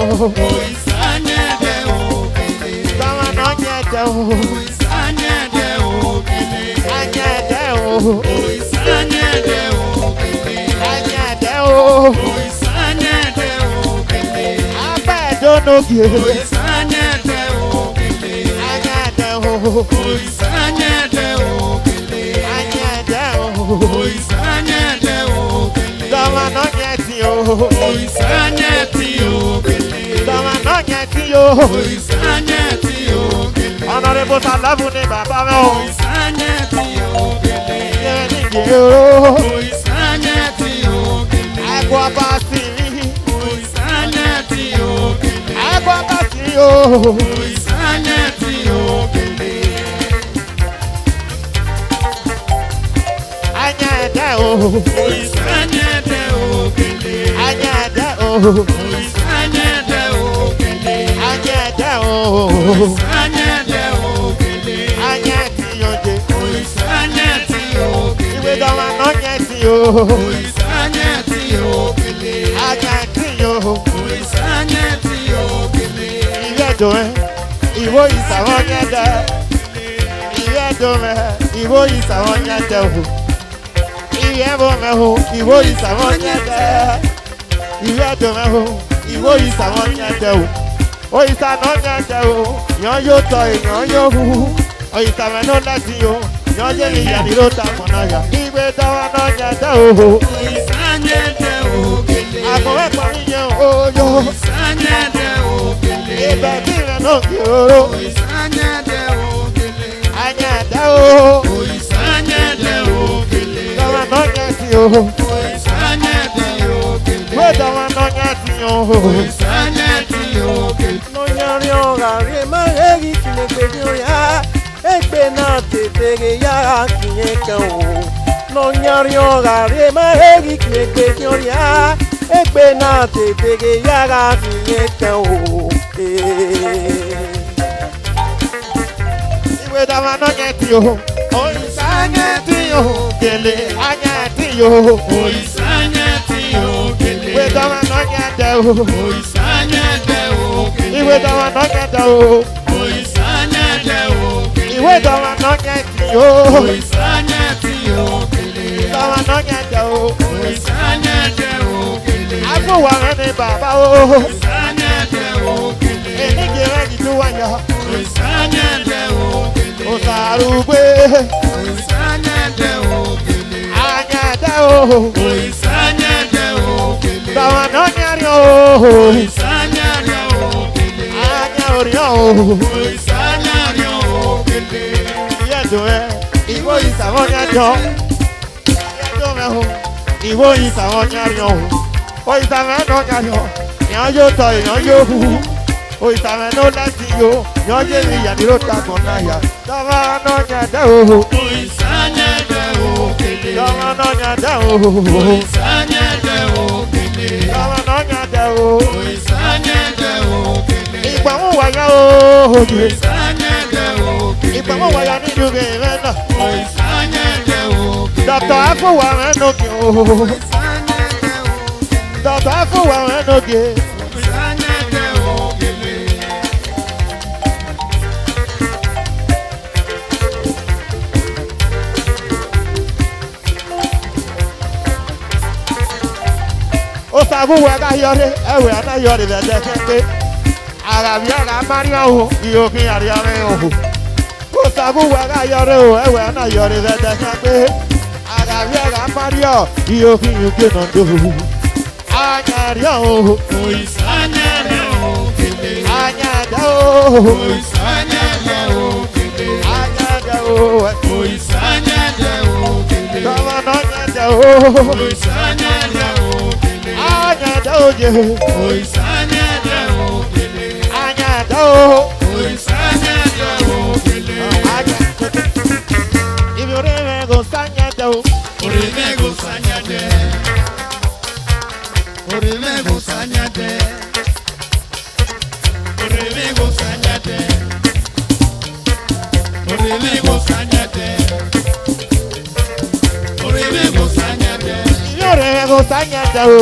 Oisanyede okele. Tama nonyede o. Oisanyede okele. Anyede o. Oisanyede okele. Anyede o. Oisanyede okele. Abedonogie. Oisanyede okele. Anyede o. Oisanyede okele. Anyede o. Oisanyede okele. Tama nonyede o. Oisanyede okele. Tama nonyede o. Oisanyede okele. Honorable Salavu ni bàbá mi o. Oisanyede okele. Yẹ́n ní ìdílé o. Oisanyede okele. Ẹ̀kọ́ bá sí rí. Oisanyede okele. Ẹ̀kọ́ bá sí rí o. Oisanyede okele. Anyede o. Oisanyede okele. Anyede o. Oisanyede okele. Anyede o. Oisanyede okele. Anyede yonje. Oisanyede okele. Ìwé dọ́wọ́ náà yẹn ti o. Oisanyede okele. Anyede yo. Oisanyede okele. Ìwé ẹ̀dùn ẹ̀. Ìwó ìsàwọ̀ yẹn dẹ̀. Ìwé ẹ̀dùn ẹ̀. Ìwó ìsàwọ̀ yẹn dẹ̀ o. Ìwé ẹ̀bùn ẹ̀ o. Ìwó ìsàwọ̀ yẹn dẹ̀. Ìwé ẹ̀dùn ẹ̀ o. Ìwó ìsàwọ̀ yẹn dẹ̀ o. Oyisa náà yẹn dẹ̀ o. Yàn yóò tọ èèyàn yóò hu. Oyisa mẹ́ ló lẹ́sìn o. Yàn yé ìyàdí ló ta mọ̀nà yà. Ìwé dọ́wọ́ náà yẹn dẹ̀ o. Oisanyede okele. Àkọ̀wé parí yẹn o yó. Oisanyede okele. Ibẹ̀ bí rẹ̀ náà kì í oró. Oisanyede okele. Anyẹ̀dẹ̀ o. Oisanyede okele. Dọ́wọ́ náà yẹn ti o. Oisanyede okele. Ìwé dọ́wọ́ náà yẹn ti o. Oisanyede okele. Nonyari orare maregi kinekpeji oya egbe na tetere ya kinyekan o. Nonyari orare maregi kinekpeji oya egbe na tetere ya kinyekan o. Ìwé dọ́wọ́ náà yẹn ti o. Oyisa yẹn ti o. Gèlè anyẹ̀ ti o. Oisanyede okele. Ìwé dọ́wọ́ náà yẹn dẹ̀ o. Oisanyede okele. Ìwé dọ́wọ́ náà yẹn dẹ̀ o. Oisanyede okele. Ìwé dọ́wọ́ náà yẹn ti o. Oisanyede okele. Dọ́wọ́ náà yẹn dẹ̀ o. Oisanyede okele. Àfọwọ́ rẹ̀ ni bàbá o. Oisanyede okele. Ènìjì rẹ̀ yìí ló wáyà. Oisanyede okele. Òsàrùgbé. Oisanyede okele. Anyẹ̀dẹ̀ o. Oisanyede okele. Dọ́wọ́ náà yẹn rí o. Oisanyede okele. Anyẹ̀ orí o. Oisanyede okele. Ìyẹ́dùn ẹ̀. Ìwó ìsàwọ̀ yẹn jọ. Ìyẹ́dùn ẹ̀ o. Ìwó ìsàwọ̀ yẹn rí o. Oyisàwọ̀ náà yẹn rí o. Ìyàn yóò tọ èèyàn yóò hu. Oyisàwọ̀ náà lẹ́sìn yo. Ìyàn yé ìyàdí ló ta kàn náà yà. Dọ́wọ́ náà yẹn dẹ́ o. Oisanyede okele. Dọ́wọ́ náà yẹn dẹ́ o. Oisanyede okele. Dọ́wọ́ náà yẹn dẹ́ o. Oisanyede okele. Ìgbàmú wáyà o. Oisanyede okele. Ìgbàmú wáyà nínú rẹ̀ náà. Oisanyede okele. Dọ̀tọ̀ Afọwọ́ rẹ̀ nókè o. Oisanyede okele. Dọ̀tọ̀ Afọwọ́ rẹ̀ nókè. Oisanyede okele. Osabuwe ka yọrí ẹwẹ ana yọrí bẹtẹ kẹkẹ arabi ara mariya o iyokin ariare o Osabuwe ka yọrí o ẹwẹ ana yọrí bẹtẹ kẹkẹ arabi ara mariya iyokin yuke nando anyariya o Oisanyede okele. anyada o Oisanyede okele. anyada o Oisanyede okele. tọmọ náà nyada o Oisanyede okele. anyada o je Oisanyede okele. anyada o. Oisanyede okele. If you really go sanyada o. Orimego sanyade. Orimego sanyade. Orimego sanyade. Orimego sanyade. Orimego sanyade. If you really go sanyada o.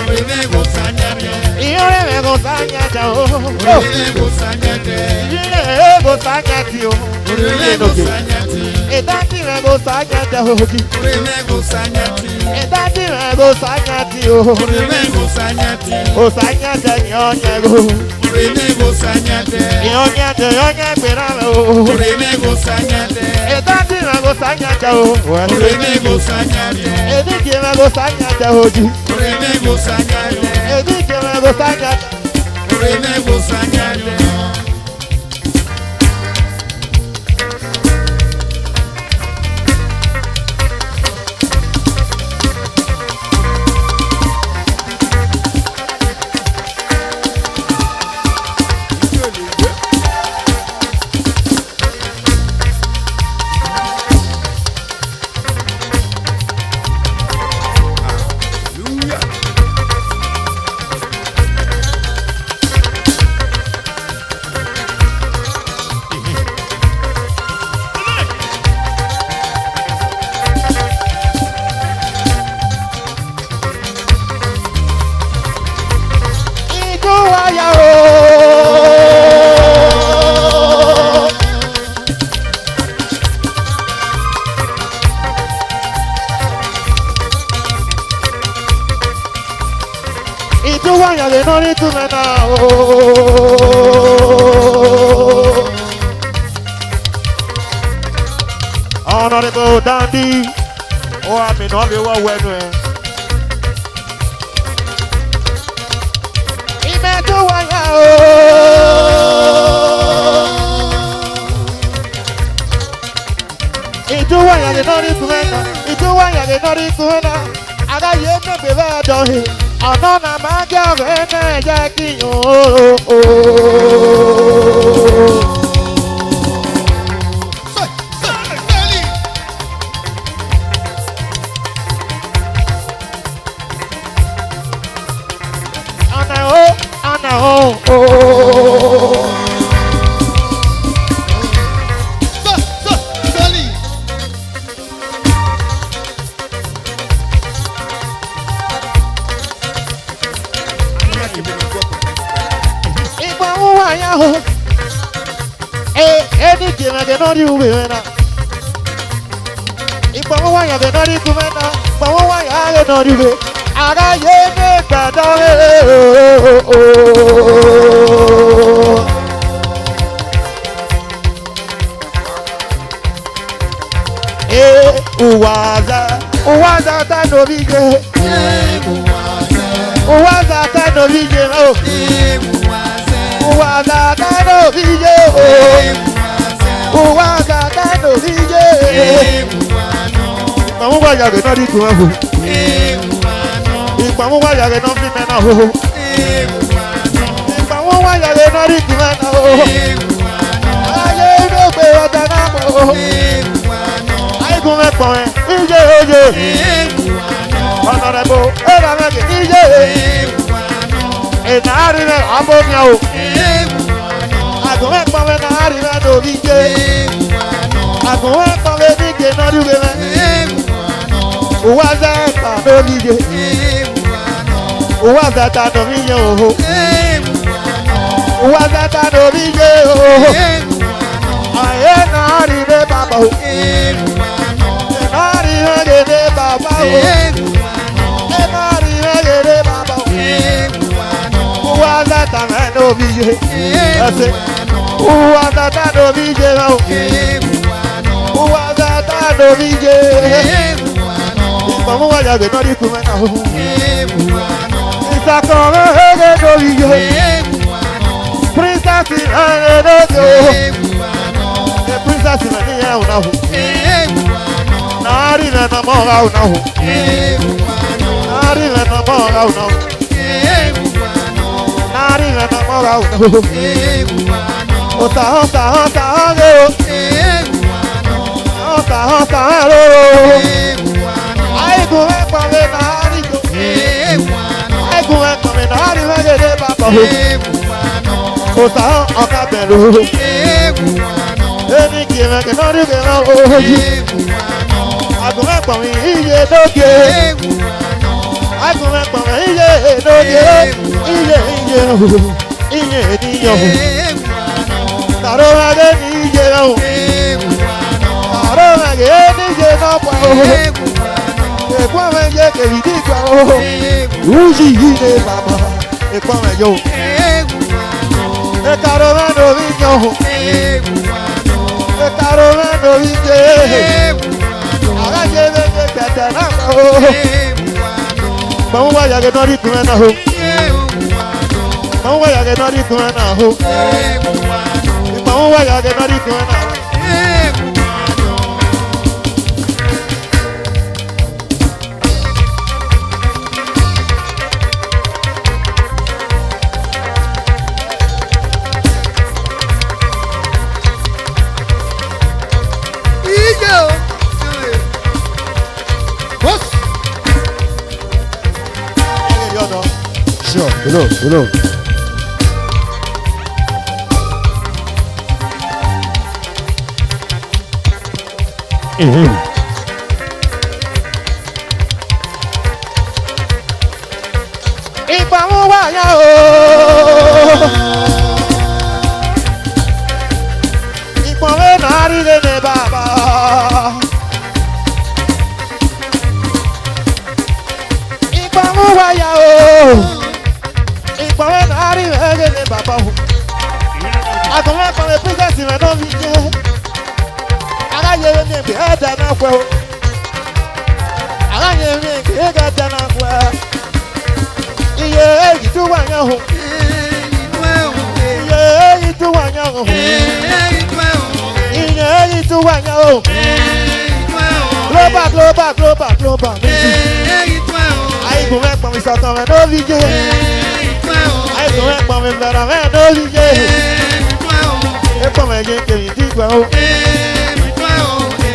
Orimego sanyade. If you really go go sanyata o. Orele go sanyate. Ile go sanyati o. Orele go sanyate. Edati me go sanyata o. Orele go sanyate. Edati me go sanyati o. Orele go sanyate. O sanyata nyonya go. Orele go sanyate. Nyonya gbera me o. Orele go sanyate. Edati me go sanyata o. Orele go sanyate. Edike me go sanyata o. Orele go sanyate. Edike me go sanyata. Orele go sanyate. They don't need to now. Honorable Dandy. Oh, I mean, all you were wearing. It's why I don't need to enter. It's why I don't need to enter. I got you to be there, don't he? I'm not a man, girl, Jackie. Anything I cannot do with it. If I want to not do it, but why I don't do it, I got you better. Uwaza tano vije. Uwaza tano vije. Uwaza tano vije. Uwaza tano vije. Ipamu wa yage no di tuwa ho. Ipamu wa yage no fi mena ho. Ipamu wa yage no di tuwa na ho. Aye no pe ota na mo. Aye gun me pon ije oje. Honorable era me ke ije. Enari me abonya o. Agun me pon na ari me no ije. Agun me pon me ni ke no du me. Uwaza tano vije. Uwaza tano vije oh. Uwaza tano vije oh. Aye nari de baba oh. Nari de baba oh. Nari de baba oh. Uwaza tano vije. Uwaza tano vije oh. Uwaza tano vije. Mama wa ya de no di tu mena ho. Isa ko he do ye. Princess ane do do. The princess na ni ya una ho. Nari na na mo ga una ho. Nari na na mo ga una ho. Nari na na mo ga una ho. Ota ge o. Ota ro. I go up on the Narico. I go up on the Narico. Papa, Osa, Ocabello. Any game I cannot do it. I go up on me, I go up on me, Iye ènìyàn. Kàró ẹgẹ́ ní iye náà. Kàró ẹgẹ́ ní iye náà pa o. Èkó àwọn ẹyẹ kèyí dìgbà o. Wúyì yìí lè bàbá. Èkó àwọn ẹyẹ o. Èkàró mẹ́rin orí yan o. Èkàró mẹ́rin orí jẹ́. Àgájẹ́ méje kẹ̀tẹ̀ náà pa o. Bàmú wáyà kẹ́ náà rí kùn ẹ̀ náà o. Bàmú wáyà kẹ́ náà rí kùn ẹ̀ náà o. Bàmú wáyà kẹ́ náà rí kùn ẹ̀ náà o. Sure, hello. Ìpamọ́ wáyà o. Ìpamọ́ náà rí lẹ́nu bàbá. Ìpamọ́ wáyà o. Ìpamọ́ náà rí lẹ́nu bàbá o. Àtọ̀wọ́ ẹ̀kọ́ pírísẹ̀sì rẹ̀ náà fi jẹ́. Aláyẹ̀wé ní ìpè ẹ̀dá náà pẹ́ o. Aláyẹ̀wé ní ìpè ẹ̀dá náà pẹ́. Iye èyí tó wà yẹn o. Iye èyí tó wà yẹn o. Iye èyí tó wà yẹn o. Global. Àìgùn ẹ̀pọ̀n mi sọ̀tàn rẹ̀ ló fi jẹ́. Àìgùn ẹ̀pọ̀n mi bẹ̀rẹ̀ rẹ̀ ló fi jẹ́. Ẹ̀pọ̀n mi jẹ́ kèmí dìgbà o.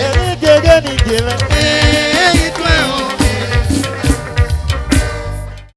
Èmi gègé ni jẹ́ rẹ̀.